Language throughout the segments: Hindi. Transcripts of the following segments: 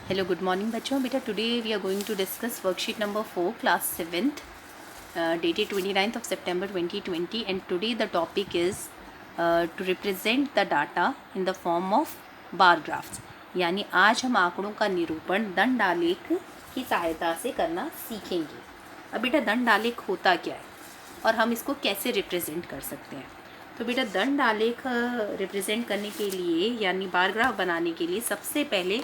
हेलो गुड मॉर्निंग बच्चों। बेटा today we are going to discuss worksheet number 4 class 7th dated 29th of September 2020 and today the topic is to represent the data in the form of bar graphs। यानी आज हम आंकड़ों का निरूपण दंड आलेख की सहायता से करना सीखेंगे। अब बेटा दंड आलेख होता क्या है और हम इसको कैसे रिप्रेजेंट कर सकते हैं। तो बेटा दंड आलेख रिप्रेजेंट करने के लिए यानी बार ग्राफ बनाने के लिए सबसे पहले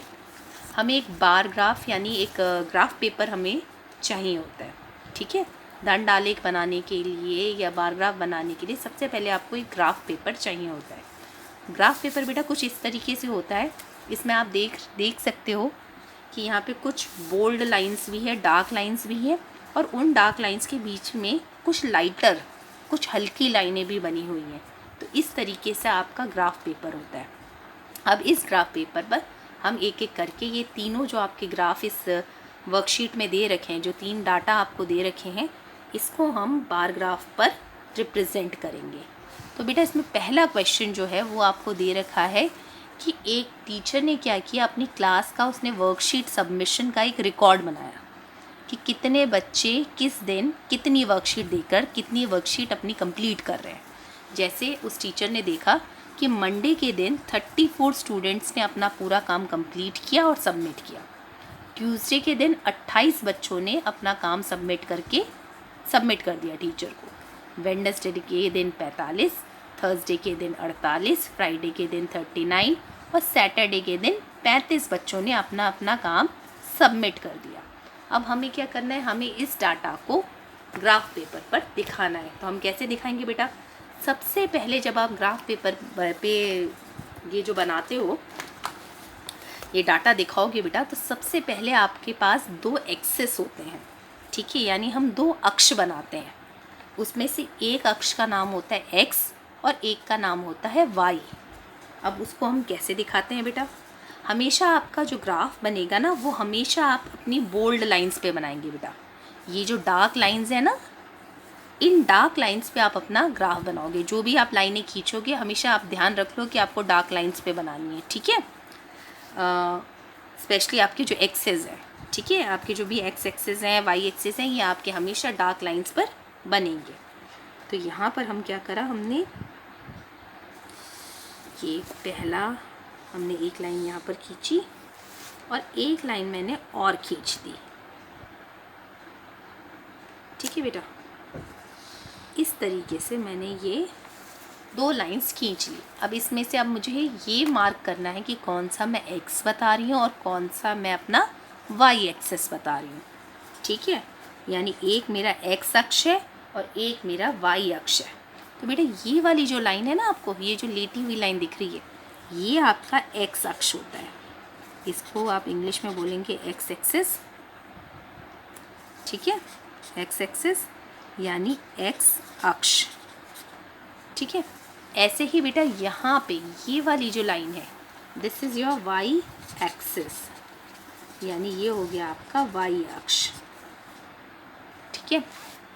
हमें एक बार ग्राफ यानी एक ग्राफ पेपर हमें चाहिए होता है। ठीक है, दंड आलेख बनाने के लिए या बार ग्राफ बनाने के लिए सबसे पहले आपको एक ग्राफ पेपर चाहिए होता है। ग्राफ पेपर बेटा कुछ इस तरीके से होता है, इसमें आप देख सकते हो कि यहाँ पे कुछ बोल्ड लाइंस भी है, डार्क लाइंस भी है और उन डार्क लाइंस के बीच में कुछ लाइटर कुछ हल्की लाइनें भी बनी हुई हैं। तो इस तरीके से आपका ग्राफ पेपर होता है। अब इस ग्राफ पेपर पर हम एक एक करके ये तीनों जो आपके ग्राफ इस वर्कशीट में दे रखे हैं, जो तीन डाटा आपको दे रखे हैं, इसको हम बार ग्राफ पर रिप्रेजेंट करेंगे। तो बेटा इसमें पहला क्वेश्चन जो है वो आपको दे रखा है कि एक टीचर ने क्या किया, अपनी क्लास का उसने वर्कशीट सबमिशन का एक रिकॉर्ड बनाया कि कितने बच्चे किस दिन कितनी वर्कशीट देकर कितनी वर्कशीट अपनी कंप्लीट कर रहे हैं। जैसे उस टीचर ने देखा कि मंडे के दिन 34 स्टूडेंट्स ने अपना पूरा काम कंप्लीट किया और सबमिट किया। ट्यूसडे के दिन 28 बच्चों ने अपना काम सबमिट कर दिया टीचर को। वेडनेसडे के दिन 45, थर्सडे के दिन 48, फ्राइडे के दिन 39 और सैटरडे के दिन 35 बच्चों ने अपना अपना काम सबमिट कर दिया। अब हमें क्या करना है, हमें इस डाटा को ग्राफ पेपर पर दिखाना है। तो हम कैसे दिखाएंगे बेटा, सबसे पहले जब आप ग्राफ पेपर पे ये जो बनाते हो, ये डाटा दिखाओगे बेटा, तो सबसे पहले आपके पास दो एक्सेस होते हैं। ठीक है, यानी हम दो अक्ष बनाते हैं। उसमें से एक अक्ष का नाम होता है एक्स और एक का नाम होता है वाई। अब उसको हम कैसे दिखाते हैं बेटा, हमेशा आपका जो ग्राफ बनेगा ना वो हमेशा आप अपनी बोल्ड लाइंस पे बनाएंगे बेटा। ये जो डार्क लाइंस है ना, इन डार्क लाइंस पे आप अपना ग्राफ बनाओगे। जो भी आप लाइनें खींचोगे हमेशा आप ध्यान रख लो कि आपको डार्क लाइंस पे बनानी है। ठीक है, स्पेशली आपके जो एक्सेस हैं, ठीक है, आपके जो भी एक्स एक्सेस हैं, वाई एक्सेस हैं, ये आपके हमेशा डार्क लाइंस पर बनेंगे। तो यहाँ पर हम क्या करा, हमने ये पहला हमने एक लाइन यहाँ पर खींची और एक लाइन मैंने और खींच दी। ठीक है बेटा, इस तरीके से मैंने ये दो लाइंस खींच ली। अब इसमें से अब मुझे ये मार्क करना है कि कौन सा मैं एक्स बता रही हूँ और कौन सा मैं अपना वाई एक्सेस बता रही हूँ। ठीक है, यानी एक मेरा एक्स अक्ष है और एक मेरा वाई अक्ष है। तो बेटा ये वाली जो लाइन है ना, आपको ये जो लेटी हुई लाइन दिख रही है, ये आपका एक्स अक्ष होता है। इसको आप इंग्लिश में बोलेंगे एक्स एक्सेस। ठीक है, एक्स एक्सेस यानी एक्स अक्ष। ठीक है, ऐसे ही बेटा यहाँ पे ये वाली जो लाइन है, this is your y axis, यानी ये हो गया आपका वाई अक्ष। ठीक है,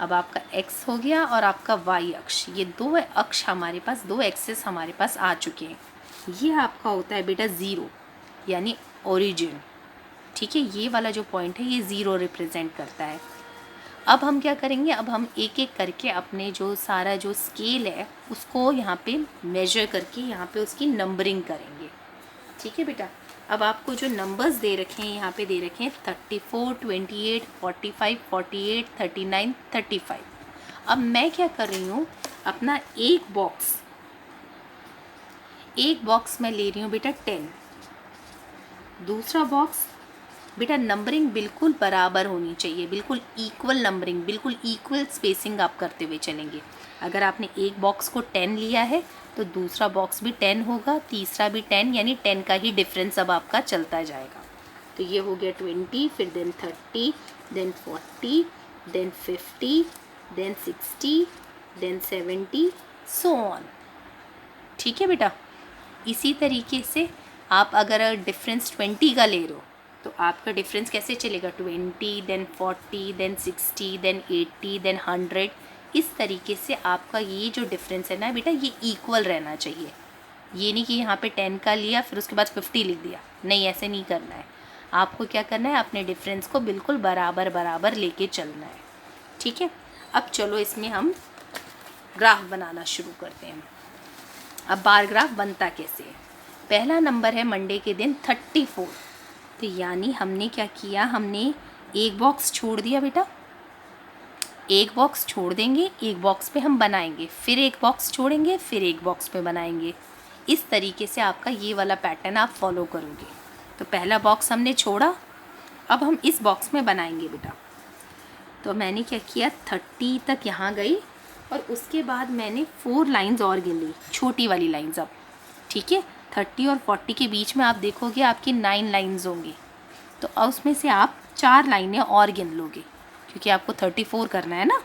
अब आपका एक्स हो गया और आपका वाई अक्ष, ये दो अक्ष हमारे पास, दो एक्सिस हमारे पास आ चुके हैं। ये आपका होता है बेटा ज़ीरो यानी ओरिजिन। ठीक है, ये वाला जो पॉइंट है ये ज़ीरो रिप्रेजेंट करता है। अब हम क्या करेंगे, अब हम एक एक करके अपने जो सारा जो स्केल है उसको यहाँ पे मेजर करके यहाँ पे उसकी नंबरिंग करेंगे। ठीक है बेटा, अब आपको जो नंबर्स दे रखे हैं यहाँ पे दे रखे हैं 34, 28, 45, 48, 39, 35। अब मैं क्या कर रही हूँ, अपना एक बॉक्स मैं ले रही हूँ बेटा 10। दूसरा बॉक्स बेटा नंबरिंग बिल्कुल बराबर होनी चाहिए, बिल्कुल इक्वल नंबरिंग, बिल्कुल इक्वल स्पेसिंग आप करते हुए चलेंगे। अगर आपने एक बॉक्स को 10 लिया है तो दूसरा बॉक्स भी 10 होगा, तीसरा भी 10, यानी 10 का ही डिफरेंस अब आपका चलता जाएगा। तो ये हो गया 20, फिर then 30, then 40, then 50, then 60, then 70, so on. ठीक है बेटा, इसी तरीके से आप अगर डिफरेंस 20 का ले रहे हो तो आपका डिफरेंस कैसे चलेगा, 20, देन 40, देन 60, देन 80, देन 100। इस तरीके से आपका ये जो डिफरेंस है ना बेटा, ये इक्वल रहना चाहिए। ये नहीं कि यहाँ पे 10 का लिया फिर उसके बाद 50 लिख दिया, नहीं, ऐसे नहीं करना है। आपको क्या करना है, अपने डिफरेंस को बिल्कुल बराबर बराबर लेके चलना है। ठीक है, अब चलो इसमें हम ग्राफ बनाना शुरू करते हैं। अब बार ग्राफ बनता कैसे है। पहला नंबर है मंडे के दिन 34, तो यानी हमने क्या किया, हमने एक बॉक्स छोड़ दिया बेटा, एक बॉक्स छोड़ देंगे, एक बॉक्स पे हम बनाएंगे, फिर एक बॉक्स छोड़ेंगे, फिर एक बॉक्स पे बनाएंगे। इस तरीके से आपका ये वाला पैटर्न आप फॉलो करोगे। तो पहला बॉक्स हमने छोड़ा, अब हम इस बॉक्स में बनाएंगे बेटा। तो मैंने क्या किया, 30 तक यहाँ गई और उसके बाद मैंने 4 लाइंस और गिन ली, छोटी वाली लाइंस। अब ठीक है, 30 और 40 के बीच में आप देखोगे आपकी 9 लाइंस होंगी, तो उसमें से आप 4 लाइनें और गिन लोगे, क्योंकि आपको 34 करना है ना।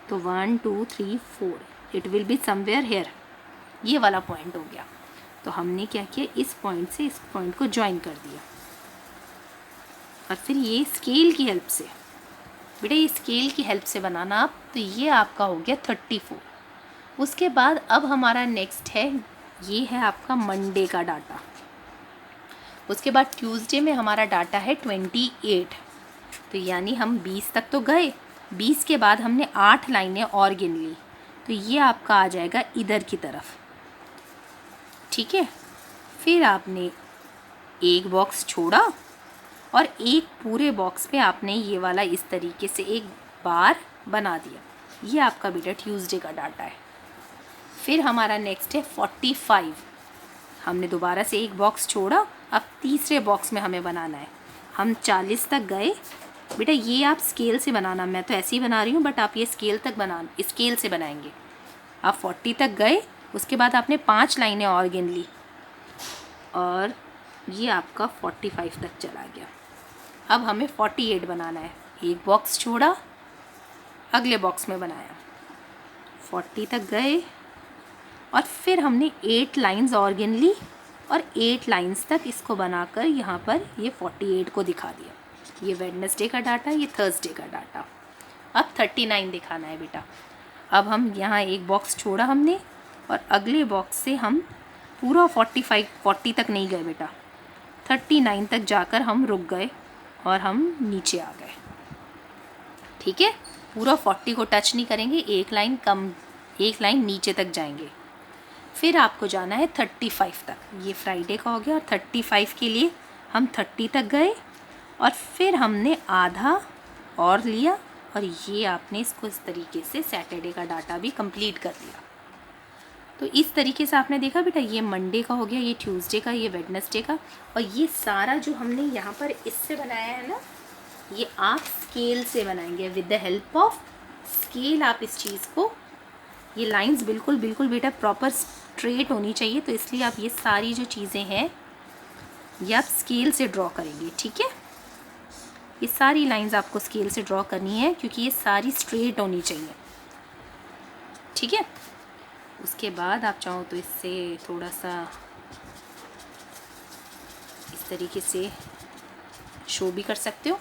तो 1 2 3 4, it will be somewhere here, ये वाला पॉइंट हो गया। तो हमने क्या किया, इस पॉइंट से इस पॉइंट को ज्वाइन कर दिया, और फिर ये स्केल की हेल्प से बेटा, ये स्केल की हेल्प से बनाना आप। तो ये आपका हो गया 34। उसके बाद अब हमारा नेक्स्ट है, ये है आपका मंडे का डाटा। उसके बाद ट्यूसडे में हमारा डाटा है 28, तो यानी हम 20 तक तो गए, 20 के बाद हमने 8 लाइनें और गिन ली, तो ये आपका आ जाएगा इधर की तरफ। ठीक है, फिर आपने एक बॉक्स छोड़ा और एक पूरे बॉक्स पे आपने ये वाला इस तरीके से एक बार बना दिया। ये आपका बेटा ट्यूसडे का डाटा है। फिर हमारा नेक्स्ट है 45, हमने दोबारा से एक बॉक्स छोड़ा, अब तीसरे बॉक्स में हमें बनाना है। हम 40 तक गए बेटा, ये आप स्केल से बनाना, मैं तो ऐसे ही बना रही हूँ, बट आप ये स्केल से बनाएंगे। आप 40 तक गए, उसके बाद आपने 5 लाइनें और गिन ली, और ये आपका 45 तक चला गया। अब हमें 48 बनाना है, एक बॉक्स छोड़ा, अगले बॉक्स में बनाया, 40 तक गए, और फिर हमने 8 लाइंस और गिन ली, और 8 लाइंस तक इसको बनाकर यहाँ पर ये 48 को दिखा दिया। ये वेडनेसडे का डाटा, ये थर्सडे का डाटा। अब 39 दिखाना है बेटा। अब हम यहाँ एक बॉक्स छोड़ा हमने, और अगले बॉक्स से हम पूरा 40 तक नहीं गए बेटा, 39 तक जाकर हम रुक गए और हम नीचे आ गए। ठीक है, पूरा 40 को टच नहीं करेंगे, एक लाइन नीचे तक जाएंगे। फिर आपको जाना है 35 तक, ये फ्राइडे का हो गया। और 35 के लिए हम 30 तक गए, और फिर हमने आधा और लिया, और ये आपने इसको इस तरीके से सैटरडे का डाटा भी कंप्लीट कर लिया। तो इस तरीके से आपने देखा बेटा, ये मंडे का हो गया, ये ट्यूसडे का, ये वेडनेसडे का, और ये सारा जो हमने यहाँ पर इससे बनाया है ना, ये आप स्केल से बनाएंगे। With the help of scale आप इस चीज़ को, ये लाइंस बिल्कुल बिल्कुल बेटा प्रॉपर स्ट्रेट होनी चाहिए, तो इसलिए आप ये सारी जो चीज़ें हैं ये आप स्केल से ड्रॉ करेंगे। ठीक है, ये सारी लाइंस आपको स्केल से ड्रॉ करनी है, क्योंकि ये सारी स्ट्रेट होनी चाहिए। ठीक है, उसके बाद आप चाहो तो इससे थोड़ा सा इस तरीके से शो भी कर सकते हो।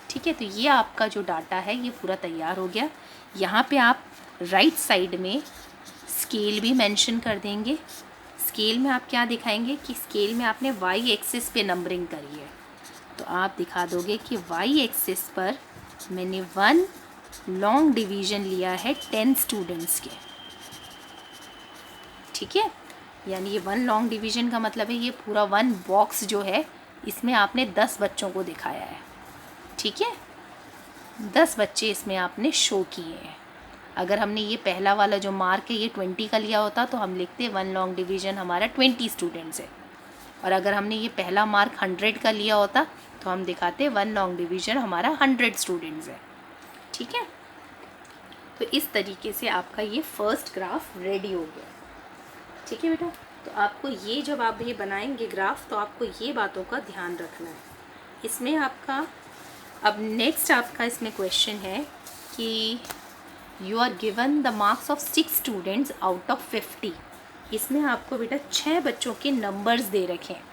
ठीक है, तो ये आपका जो डाटा है ये पूरा तैयार हो गया। यहाँ पे आप राइट साइड में स्केल भी मेंशन कर देंगे। स्केल में आप क्या दिखाएंगे कि स्केल में आपने वाई एक्सिस पे नंबरिंग करी है, तो आप दिखा दोगे कि वाई एक्सिस पर मैंने 1 लॉन्ग डिवीज़न लिया है 10 स्टूडेंट्स के। ठीक है, यानी ये 1 लॉन्ग डिवीज़न का मतलब है ये पूरा 1 बॉक्स जो है इसमें आपने 10 बच्चों को दिखाया है। ठीक है, 10 बच्चे इसमें आपने शो किए हैं। अगर हमने ये पहला वाला जो मार्क है ये 20 का लिया होता तो हम लिखते 1 लॉन्ग डिवीज़न हमारा 20 स्टूडेंट्स है, और अगर हमने ये पहला मार्क 100 का लिया होता तो हम दिखाते 1 लॉन्ग डिवीज़न हमारा 100 स्टूडेंट्स है। ठीक है, तो इस तरीके से आपका ये फर्स्ट ग्राफ रेडी हो गया। ठीक है बेटा, तो आपको ये जब आप ये बनाएंगे ग्राफ, तो आपको ये बातों का ध्यान रखना है। इसमें आपका अब नेक्स्ट आपका इसमें क्वेश्चन है कि you are given the marks of 6 students out of 50। इसमें आपको बेटा 6 बच्चों के नंबर्स दे रखे हैं,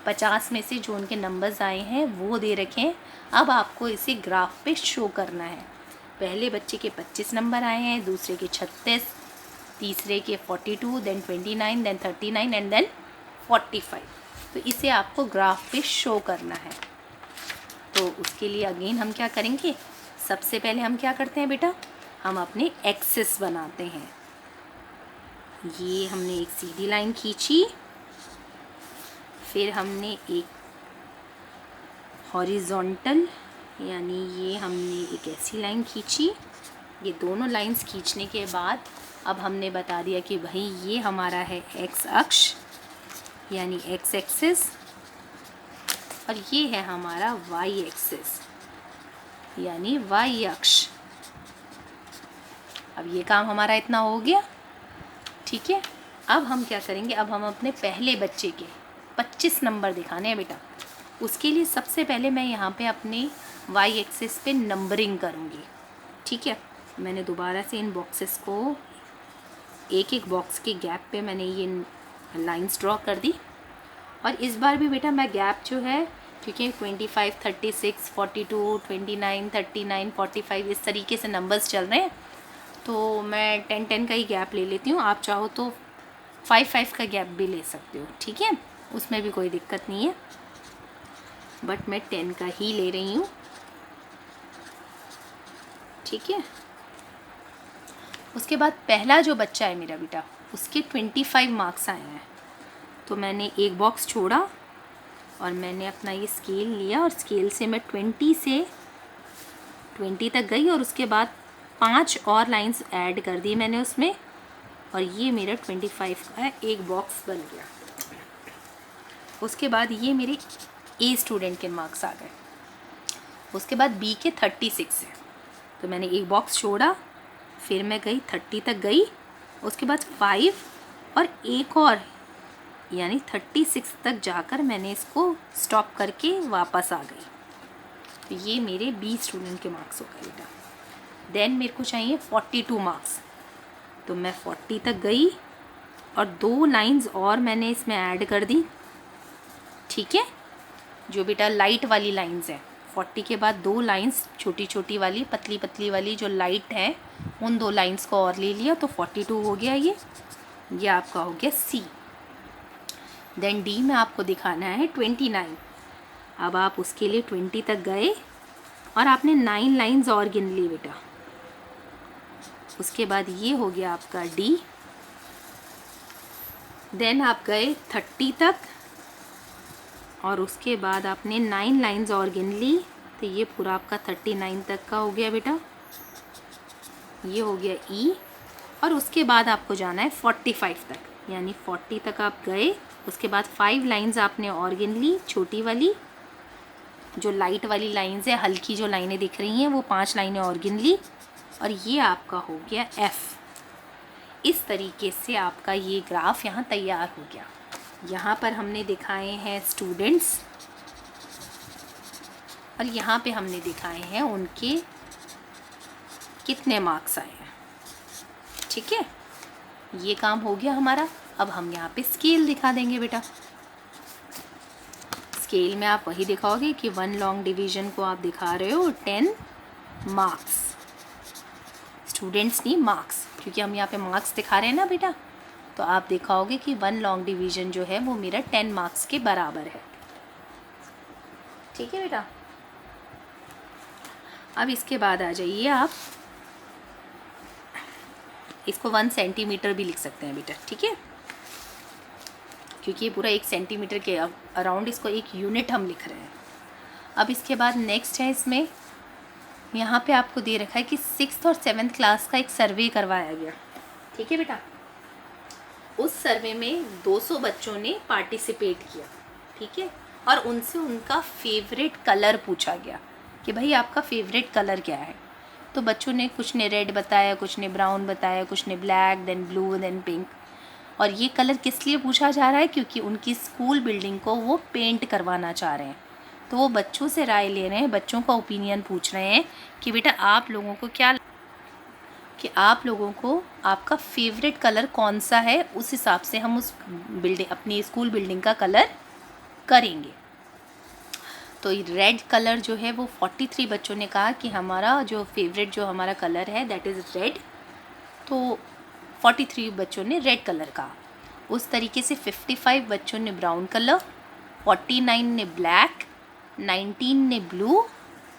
50 में से जो उनके नंबर्स आए हैं वो दे रखे हैं। अब आपको इसे ग्राफ पे शो करना है। पहले बच्चे के 25 नंबर आए हैं, दूसरे के 36, तीसरे के 42, देन 29, देन 39 एंड देन 45। तो इसे आपको ग्राफ पे शो करना है। तो उसके लिए अगेन हम क्या करेंगे, सबसे पहले हम क्या करते हैं बेटा, हम अपने एक्सिस बनाते हैं। ये हमने एक सीधी लाइन खींची, फिर हमने एक हॉरिजॉन्टल यानी ये हमने एक ऐसी लाइन खींची। ये दोनों लाइंस खींचने के बाद अब हमने बता दिया कि भाई ये हमारा है एक्स अक्ष यानी एक्स एक्सिस, और ये है हमारा वाई एक्सिस यानी वाई अक्ष। अब ये काम हमारा इतना हो गया, ठीक है। अब हम क्या करेंगे, अब हम अपने पहले बच्चे के 25 नंबर दिखाने हैं बेटा। उसके लिए सबसे पहले मैं यहाँ पे अपने वाई एक्सिस पे नंबरिंग करूँगी, ठीक है। मैंने दोबारा से इन बॉक्सेस को एक एक बॉक्स के गैप पे मैंने ये लाइंस ड्रॉ कर दी। और इस बार भी बेटा मैं गैप जो है, क्योंकि 25, 36, 42, 29, 39, 45 इस तरीके से नंबर्स चल रहे हैं, तो मैं 10 का ही गैप ले लेती हूँ। आप चाहो तो 5 का गैप भी ले सकते हो, ठीक है, उसमें भी कोई दिक्कत नहीं है, बट मैं 10 का ही ले रही हूँ, ठीक है। उसके बाद पहला जो बच्चा है मेरा बेटा, उसके 25 मार्क्स आए हैं, तो मैंने एक बॉक्स छोड़ा और मैंने अपना ये स्केल लिया और स्केल से मैं 20 से 20 तक गई और उसके बाद 5 और लाइंस ऐड कर दी मैंने उसमें, और ये मेरा 25 का एक बॉक्स बन गया। उसके बाद ये मेरे ए स्टूडेंट के मार्क्स आ गए। उसके बाद बी के 36 है, तो मैंने एक बॉक्स छोड़ा, फिर मैं गई 30 तक गई, उसके बाद 5 और एक और यानी 36 तक जाकर मैंने इसको स्टॉप करके वापस आ गई। तो ये मेरे बी स्टूडेंट के मार्क्स हो गए बेटा। देन मेरे को चाहिए 42 मार्क्स, तो मैं 40 तक गई और 2 लाइंस और मैंने इसमें ऐड कर दी, ठीक है। जो बेटा लाइट वाली लाइंस है, 40 के बाद 2 लाइंस छोटी छोटी वाली पतली पतली वाली जो लाइट है, उन 2 लाइंस को और ले लिया, तो 42 हो गया। ये आपका हो गया सी। देन डी में आपको दिखाना है 29। अब आप उसके लिए 20 तक गए और आपने 9 लाइंस और गिन ली बेटा। उसके बाद ये हो गया आपका डी। देन आप गए 30 तक और उसके बाद आपने 9 लाइंस और गिन ली, तो ये पूरा आपका 39 तक का हो गया बेटा। ये हो गया ई। और उसके बाद आपको जाना है 45 तक, यानी 40 तक आप गए, उसके बाद 5 लाइंस आपने और गिन ली, छोटी वाली जो लाइट वाली लाइंस है, हल्की जो लाइनें दिख रही हैं वो 5 लाइनें और गिन ली, और ये आपका हो गया एफ। इस तरीके से आपका ये ग्राफ यहाँ तैयार हो गया। यहाँ पर हमने दिखाए हैं स्टूडेंट्स और यहाँ पे हमने दिखाए हैं उनके कितने मार्क्स आए हैं, ठीक है। ये काम हो गया हमारा। अब हम यहाँ पे स्केल दिखा देंगे बेटा। स्केल में आप वही दिखाओगे कि 1 लॉन्ग डिवीजन को आप दिखा रहे हो 10 मार्क्स, स्टूडेंट्स नहीं मार्क्स, क्योंकि हम यहाँ पे मार्क्स दिखा रहे हैं ना बेटा, तो आप दिखाओगे कि 1 लॉन्ग डिवीजन जो है वो मेरा 10 मार्क्स के बराबर है, ठीक है बेटा। अब इसके बाद आ जाइए आप, इसको 1 सेंटीमीटर भी लिख सकते हैं बेटा, ठीक है, क्योंकि ये पूरा 1 सेंटीमीटर के अराउंड इसको एक यूनिट हम लिख रहे हैं। अब इसके बाद नेक्स्ट है, इसमें यहाँ पे आपको दे रखा है कि 6th और 7th क्लास का एक सर्वे करवाया गया, ठीक है बेटा। उस सर्वे में 200 बच्चों ने पार्टिसिपेट किया, ठीक है, और उनसे उनका फेवरेट कलर पूछा गया कि भाई आपका फेवरेट कलर क्या है। तो बच्चों ने, कुछ ने रेड बताया, कुछ ने ब्राउन बताया, कुछ ने black, then blue, then pink. और ये कलर किस लिए पूछा जा रहा है, क्योंकि उनकी स्कूल बिल्डिंग को वो पेंट करवाना चाह रहे हैं, तो वो बच्चों से राय ले रहे हैं, बच्चों का ओपिनियन पूछ रहे हैं कि बेटा आप लोगों को क्या, कि आप लोगों को आपका फेवरेट कलर कौन सा है, उस हिसाब से हम उस बिल्डिंग, अपनी स्कूल बिल्डिंग का कलर करेंगे। तो रेड कलर जो है वो 43 बच्चों ने कहा कि हमारा जो फेवरेट जो हमारा कलर है दैट इज़ रेड, तो 43 बच्चों ने रेड कलर कहा। उस तरीके से 55 बच्चों ने ब्राउन कलर, 49 ने ब्लैक, 19 ने ब्लू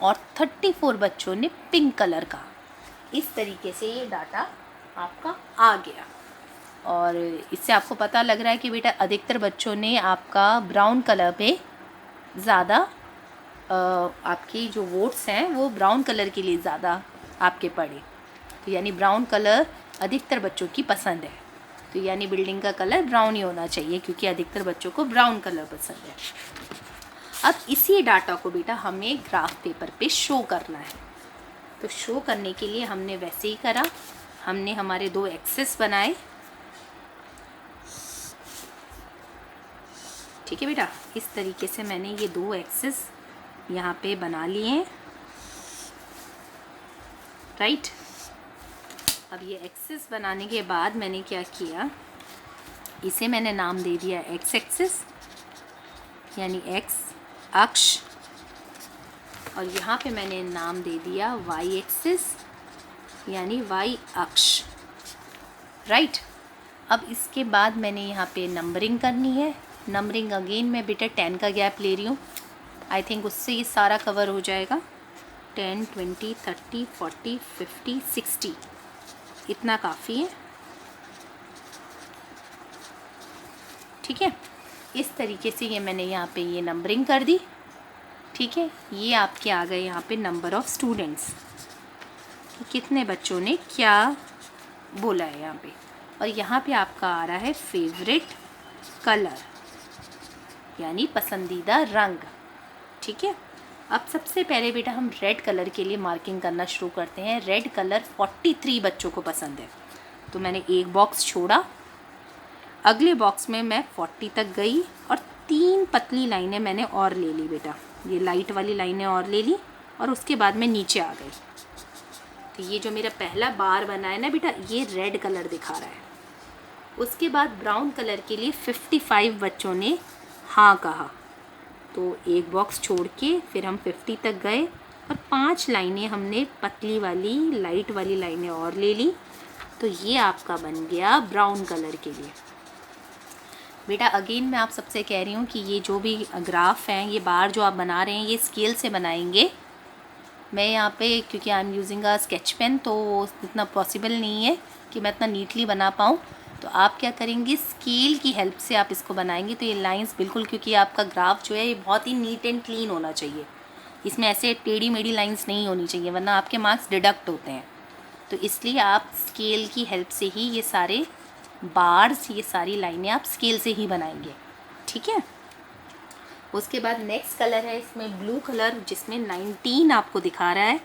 और 34 बच्चों ने पिंक कलर का। इस तरीके से ये डाटा आपका आ गया। और इससे आपको पता लग रहा है कि बेटा अधिकतर बच्चों ने आपका ब्राउन कलर पे ज़्यादा आपकी जो वोट्स हैं वो ब्राउन कलर के लिए ज़्यादा आपके पड़े। तो यानी ब्राउन कलर अधिकतर बच्चों की पसंद है। तो यानी बिल्डिंग का कलर ब्राउन ही होना चाहिए क्योंकि अधिकतर बच्चों को ब्राउन कलर पसंद है। अब इसी डाटा को बेटा हमें ग्राफ पेपर पे शो करना है। तो शो करने के लिए हमने वैसे ही करा, हमने हमारे 2 एक्सिस बनाए। ठीक है बेटा, इस तरीके से मैंने ये 2 एक्सिस यहाँ पे बना लिए हैं, राइट। अब ये एक्सिस बनाने के बाद मैंने क्या किया, इसे मैंने नाम दे दिया एक्स एक्सिस यानी एक्स अक्ष, और यहाँ पे मैंने नाम दे दिया वाई एक्सिस यानी वाई अक्ष, राइट। अब इसके बाद मैंने यहाँ पे नंबरिंग करनी है। नंबरिंग अगेन मैं बेटा 10 का गैप ले रही हूँ। आई थिंक उससे ये सारा कवर हो जाएगा। 10, 20, 30, 40, 50, 60 इतना काफ़ी है। ठीक है, इस तरीके से ये मैंने यहाँ पे ये नंबरिंग कर दी। ठीक है, ये आपके आ गए यहाँ पे नंबर ऑफ़ स्टूडेंट्स कि कितने बच्चों ने क्या बोला है यहाँ पे। और यहाँ पे आपका आ रहा है फेवरेट कलर यानी पसंदीदा रंग। ठीक है, अब सबसे पहले बेटा हम रेड कलर के लिए मार्किंग करना शुरू करते हैं। रेड कलर 43 बच्चों को पसंद है, तो मैंने एक बॉक्स छोड़ा, अगले बॉक्स में मैं 40 तक गई और 3 पतली लाइनें मैंने और ले ली बेटा, ये लाइट वाली लाइनें और ले ली और उसके बाद मैं नीचे आ गई। तो ये जो मेरा पहला बार बना है ना बेटा, ये रेड कलर दिखा रहा है। उसके बाद ब्राउन कलर के लिए 55 बच्चों ने हाँ कहा, तो एक बॉक्स छोड़ के फिर हम 50 तक गए और 5 लाइनें हमने पतली वाली लाइट वाली लाइनें और ले ली। तो ये आपका बन गया ब्राउन कलर के लिए। बेटा अगेन मैं आप सबसे कह रही हूँ कि ये जो भी ग्राफ हैं, ये बार जो आप बना रहे हैं ये स्केल से बनाएंगे। मैं यहाँ पे क्योंकि I am using a sketch pen तो इतना पॉसिबल नहीं है कि मैं इतना नीटली बना पाऊँ। तो आप क्या करेंगे, स्केल की हेल्प से आप इसको बनाएंगे। तो ये लाइंस बिल्कुल, क्योंकि आपका ग्राफ जो है ये बहुत ही नीट एंड क्लीन होना चाहिए, इसमें ऐसे टेढ़ी मेढ़ी लाइंस नहीं होनी चाहिए वरना आपके मार्क्स डिडक्ट होते हैं। तो इसलिए आप स्केल की हेल्प से ही ये सारे बार्स, ये सारी लाइनें आप स्केल से ही बनाएंगे। ठीक है, उसके बाद नेक्स्ट कलर है इसमें ब्लू कलर, जिसमें 19 आपको दिखा रहा है।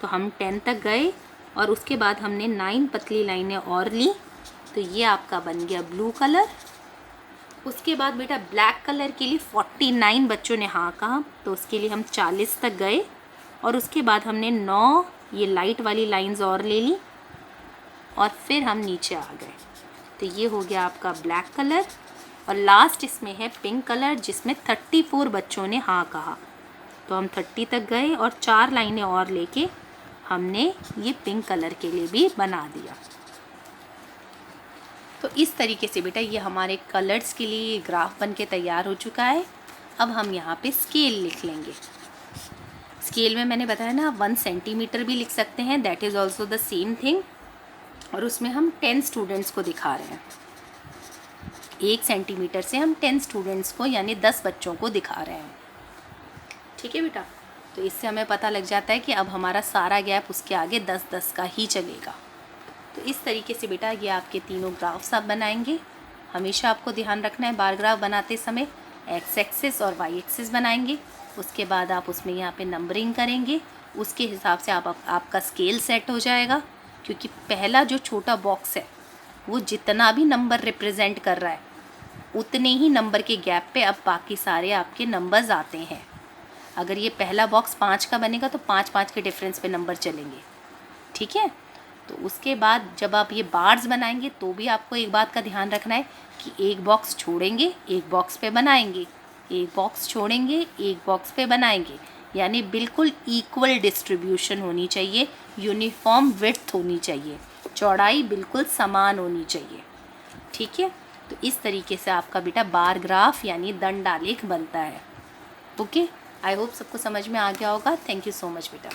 तो हम 10 तक गए और उसके बाद हमने 9 पतली लाइनें और ली, तो ये आपका बन गया ब्लू कलर। उसके बाद बेटा ब्लैक कलर के लिए 49 बच्चों ने हाँ कहा, तो उसके लिए हम 40 तक गए और उसके बाद हमने 9 ये लाइट वाली लाइंस और ले ली और फिर हम नीचे आ गए। तो ये हो गया आपका ब्लैक कलर। और लास्ट इसमें है पिंक कलर, जिसमें 34 बच्चों ने हाँ कहा, तो हम 30 तक गए और 4 लाइनें और लेके हमने ये पिंक कलर के लिए भी बना दिया। तो इस तरीके से बेटा ये हमारे कलर्स के लिए ग्राफ बन के तैयार हो चुका है। अब हम यहाँ पे स्केल लिख लेंगे। स्केल में मैंने बताया ना 1 सेंटीमीटर भी लिख सकते हैं, that is also the same thing. और उसमें हम 10 स्टूडेंट्स को दिखा रहे हैं। 1 सेंटीमीटर से हम 10 स्टूडेंट्स को यानी 10 बच्चों को दिखा रहे हैं। ठीक है बेटा, तो इससे हमें पता लग जाता है कि अब हमारा सारा गैप उसके आगे 10-10 का ही चलेगा। तो इस तरीके से बेटा ये आपके तीनों ग्राफ्स आप बनाएंगे। हमेशा आपको ध्यान रखना है बार ग्राफ बनाते समय एक्स एक्सिस और वाई एक्सिस बनाएंगे। उसके बाद आप उसमें यहाँ पे नंबरिंग करेंगे, उसके हिसाब से आपका स्केल सेट हो जाएगा। क्योंकि पहला जो छोटा बॉक्स है वो जितना भी नंबर रिप्रेजेंट कर रहा है उतने ही नंबर के गैप पे अब बाकी सारे आपके नंबर्स आते हैं। अगर ये पहला बॉक्स 5 का बनेगा तो 5-5 के डिफरेंस पे नंबर चलेंगे। ठीक है, तो उसके बाद जब आप ये बार्स बनाएंगे तो भी आपको एक बात का ध्यान रखना है कि एक बॉक्स छोड़ेंगे, एक बॉक्स पे बनाएंगे, एक बॉक्स छोड़ेंगे, एक बॉक्स पे बनाएंगे, यानी बिल्कुल इक्वल डिस्ट्रीब्यूशन होनी चाहिए, यूनिफॉर्म विड्थ होनी चाहिए, चौड़ाई बिल्कुल समान होनी चाहिए। ठीक है, तो इस तरीके से आपका बेटा बार ग्राफ यानी दंडालेख बनता है। ओके, आई होप सबको समझ में आ गया होगा। थैंक यू सो मच बेटा।